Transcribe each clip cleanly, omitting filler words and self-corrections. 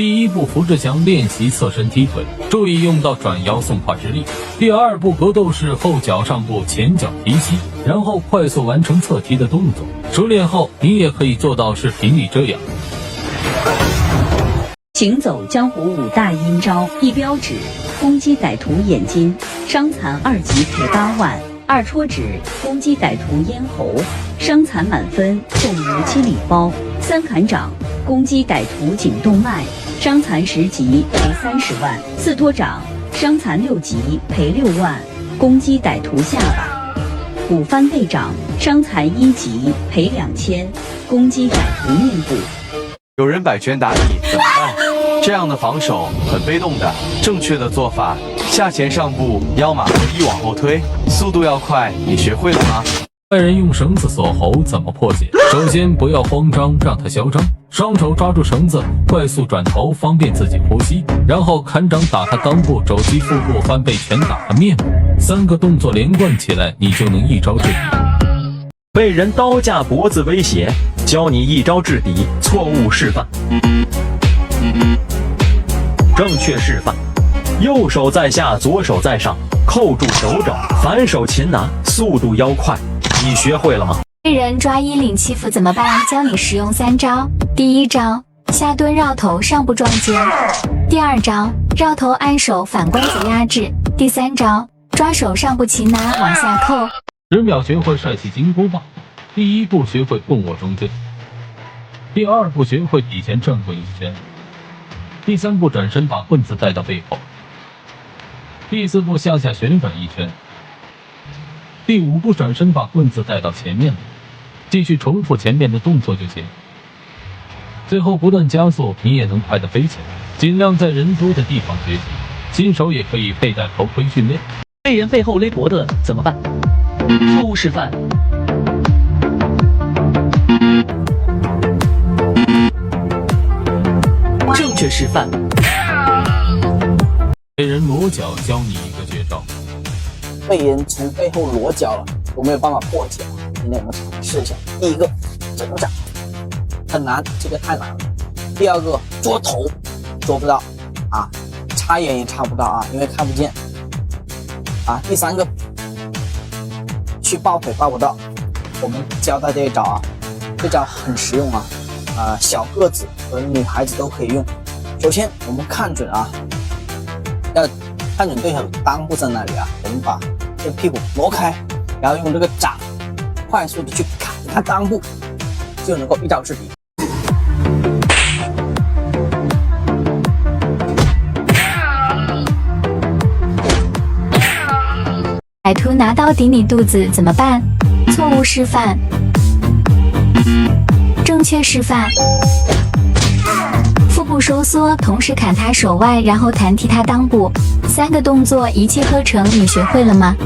第一步，扶着墙练习侧身踢腿，注意用到转腰送胯之力。第二步，格斗式后脚上步，前脚提膝，然后快速完成侧踢的动作。熟练后，你也可以做到视频里这样。行走江湖五大阴招：一标指，攻击歹徒眼睛，伤残2级赔8万；二戳指，攻击歹徒咽喉，伤残满分送无期礼包；三砍掌，攻击歹徒颈动脉，伤残10级赔30万；四托掌，伤残6级赔6万，攻击歹徒下巴；五翻背掌，伤残1级赔2000，攻击歹徒面部。有人摆拳打你怎么办？这样的防守很被动的，正确的做法：下前上步，腰马合一往后推，速度要快。你学会了吗？坏人用绳子锁喉怎么破解？首先不要慌张，让他嚣张，双手抓住绳子，快速转头，方便自己呼吸，然后砍掌打他裆部，肘击腹部，翻背拳打他面部，3个动作连贯起来，你就能一招制敌。被人刀架脖子威胁，教你一招制敌，错误示范。正确示范：右手在下，左手在上，扣住手肘，反手擒拿，速度要快。你学会了吗？被人抓衣领欺负怎么办？教你使用3招。第一招，下蹲绕头上部撞肩；第二招，绕头按手反关节压制；第三招，抓手上部擒拿往下扣。10秒学会帅气金箍棒。第一步学会棍握中间，第二步学会底前转棍一圈，第三步转身把棍子带到背后，第四步向下旋转一圈，第五步转身把棍子带到前面，继续重复前面的动作就行。最后不断加速，你也能快得飞起来。尽量在人多的地方学习，新手也可以佩戴头盔训练。被人背后勒脖子怎么办？错误示范。正确示范。被人裸脚，教你一个绝招。被人从背后裸脚了，我没有办法破解，今天我们尝试一下。第一个整掌，很难，这个太难了。第二个捉头，捉不到啊，插眼也插不到啊，因为看不见啊。第三个去抱腿抱不到，我们教大家一招啊，这招很实用啊，小个子和女孩子都可以用。首先我们看准啊，要看准对手裆部在哪里啊，我们把这个屁股挪开，然后用这个掌快速的去砍他裆部，就能够一招制敌。歹徒拿刀抵你肚子怎么办？错误示范。正确示范：腹部收缩，同时砍他手腕，然后弹踢他裆部，3个动作一气呵成，你学会了吗？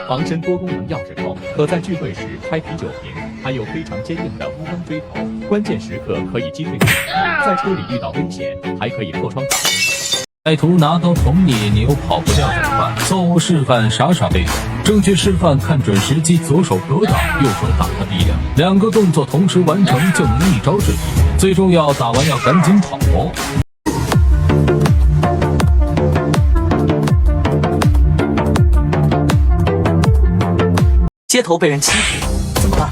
防身多功能钥匙扣，可在聚会时开啤酒瓶，还有非常坚硬的乌钢锥头，关键时刻可以击退敌人。在车里遇到危险，还可以破窗打人。歹徒拿刀捅你，你又跑不掉怎么办？错误示范，傻傻背。正确示范，看准时机，左手格挡，右手打他鼻梁，2个动作同时完成就能一招制敌。最重要，打完要赶紧跑哦。街头被人欺负怎么办？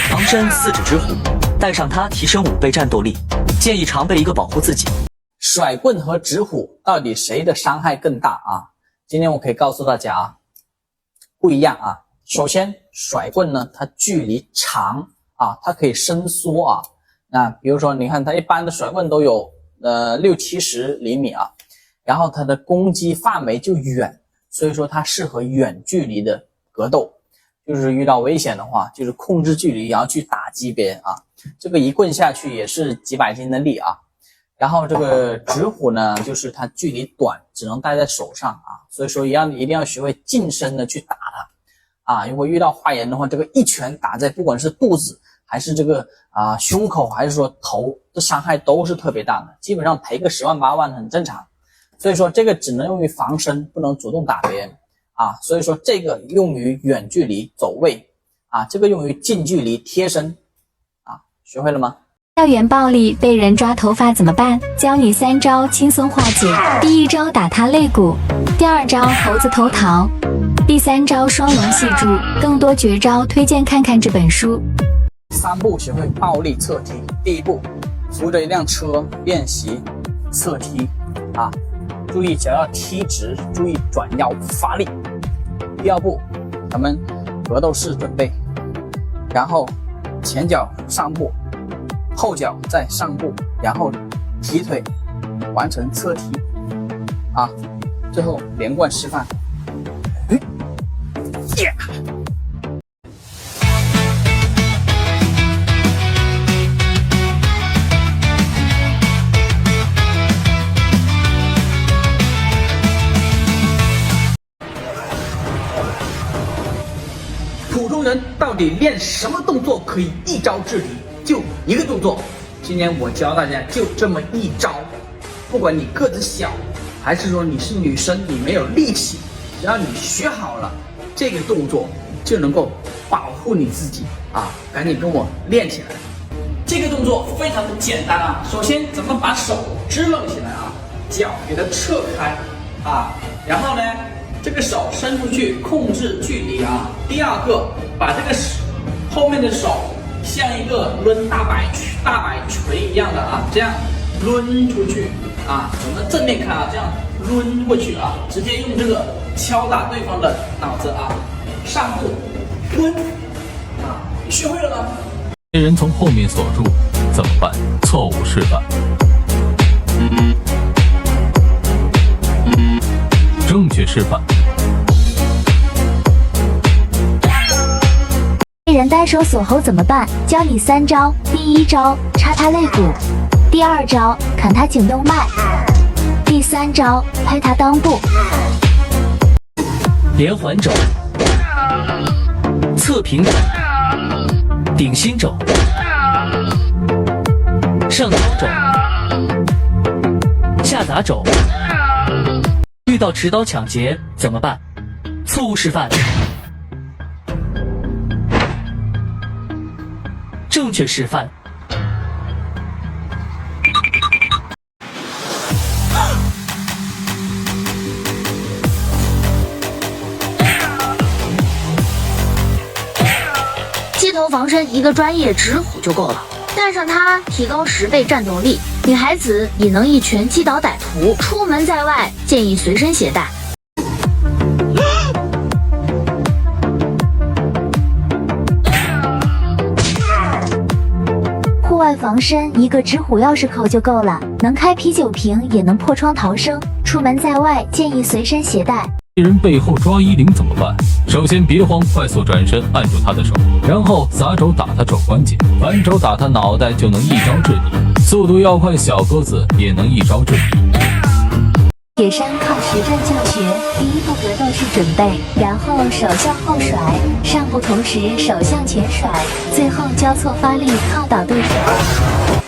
防身4指之虎，带上它提升5倍战斗力，建议常备一个保护自己。甩棍和指虎到底谁的伤害更大啊？今天我可以告诉大家啊，不一样啊。首先甩棍呢，它距离长啊，它可以伸缩啊。那比如说你看它一般的甩棍都有60-70厘米啊，然后它的攻击范围就远，所以说它适合远距离的格斗，就是遇到危险的话，就是控制距离，然后去打击别人啊。这个一棍下去也是几百斤的力啊。然后这个指虎呢，就是它距离短，只能戴在手上啊，所以说一定要学会近身的去打它啊。如果遇到坏人的话，这个一拳打在不管是肚子还是这个胸口还是说头的伤害都是特别大的，基本上赔个10万8万很正常。所以说这个只能用于防身，不能主动打别人啊，所以说这个用于远距离走位啊，这个用于近距离贴身啊，学会了吗？校园暴力被人抓头发怎么办？教你3招轻松化解。第1招打他肋骨，第2招猴子偷桃，第3招双龙戏珠。更多绝招推荐看看这本书。3步学会暴力侧踢。第1步，扶着一辆车练习侧踢啊，注意脚要踢直，注意转腰发力。第2步，咱们格斗式准备，然后前脚上步，后脚再上步，然后提腿完成侧踢啊，最后连贯示范。普通人到底练什么动作可以一招制敌？就一个动作，今天我教大家就这么一招。不管你个子小，还是说你是女生，你没有力气，只要你学好了这个动作，就能够保护你自己啊！赶紧跟我练起来。这个动作非常的简单啊。首先，咱们把手支棱起来啊，脚给它侧开啊，然后呢，这个手伸出去控制距离啊。第2个，把这个后面的手像一个抡大摆锤一样的啊，这样抡出去啊，我们正面看啊，这样抡过去啊，直接用这个敲打对方的脑子啊，上步抡啊，你学会了吗？被人从后面锁住怎么办？错误示范。正确示范。被人单手锁喉怎么办？教你3招。第1招插他肋骨，第2招砍他颈动脉，第3招拍他裆部。连环肘、侧平肘、顶心肘、上挑肘、下砸肘。遇到持刀抢劫怎么办？错误示范。正确示范。街头防身一个专业直虎就够了，带上它提高10倍战斗力。女孩子也能一拳击倒歹徒。出门在外建议随身携带。户外防身一个直虎钥匙扣就够了，能开啤酒瓶也能破窗逃生。出门在外建议随身携带。被人背后抓衣领怎么办？首先别慌，快速转身按住他的手，然后撒肘打他肘关节，反肘打他脑袋就能一招制敌。速度要快，小个子也能一招制敌。野山靠实战教学，第1步格斗式准备，然后手向后甩，上步同时手向前甩，最后交错发力靠倒对手。